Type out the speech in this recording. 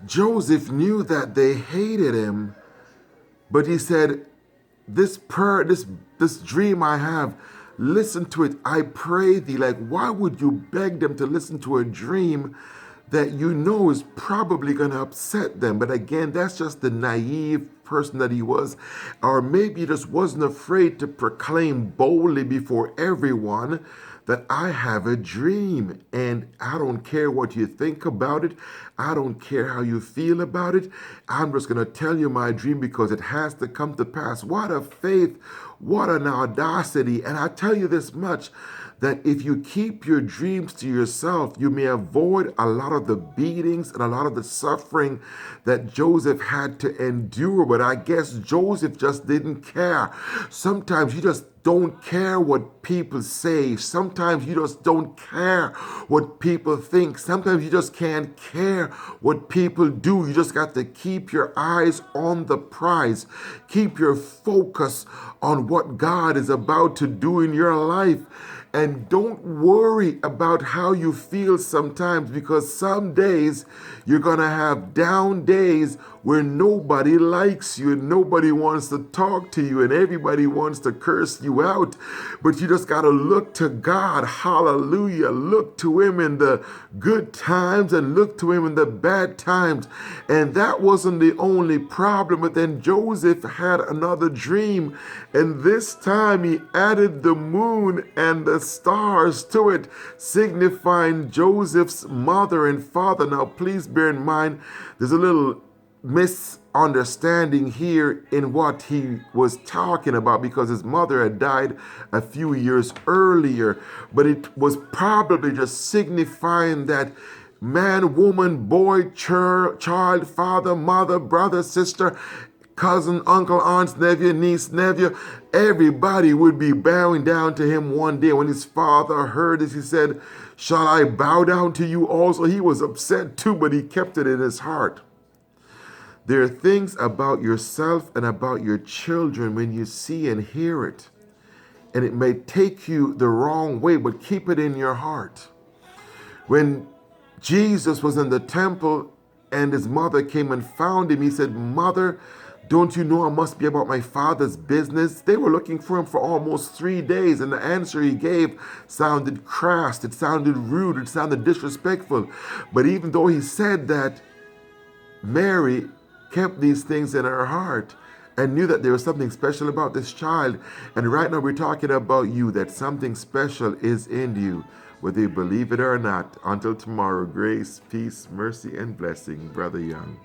Joseph knew that they hated him, but he said, this prayer, this dream I have, listen to it. I pray thee. Like, why would you beg them to listen to a dream that you know is probably going to upset them? But again, that's just the naive person that he was. Or maybe he just wasn't afraid to proclaim boldly before everyone that I have a dream, and I don't care what you think about it. I don't care how you feel about it. I'm just going to tell you my dream because it has to come to pass. What a faith, what an audacity. And I tell you this much, that if you keep your dreams to yourself, you may avoid a lot of the beatings and a lot of the suffering that Joseph had to endure. But I guess Joseph just didn't care. Sometimes you just don't care what people say. Sometimes you just don't care what people think. Sometimes you just can't care what people do. You just got to keep your eyes on the prize. Keep your focus on what God is about to do in your life. And don't worry about how you feel sometimes, because some days you're going to have down days where nobody likes you and nobody wants to talk to you and everybody wants to curse you out. But you just got to look to God. Hallelujah. Look to him in the good times and look to him in the bad times. And that wasn't the only problem. But then Joseph had another dream. And this time he added the moon and the stars to it, signifying Joseph's mother and father. Now, please bear in mind, there's a little misunderstanding here in what he was talking about, because his mother had died a few years earlier, but it was probably just signifying that man, woman, boy, child, father, mother, brother, sister, cousin, uncle, aunt, nephew, niece, nephew, everybody would be bowing down to him one day. When his father heard this, he said, shall I bow down to you also? He was upset too, but he kept it in his heart. There are things about yourself and about your children when you see and hear it, and it may take you the wrong way, but keep it in your heart. When Jesus was in the temple and his mother came and found him, he said, Mother, don't you know I must be about my father's business? They were looking for him for almost 3 days, and the answer he gave sounded crass, it sounded rude, it sounded disrespectful. But even though he said that, Mary kept these things in her heart and knew that there was something special about this child. And right now we're talking about you, that something special is in you, whether you believe it or not. Until tomorrow, grace, peace, mercy, and blessing, Brother Young.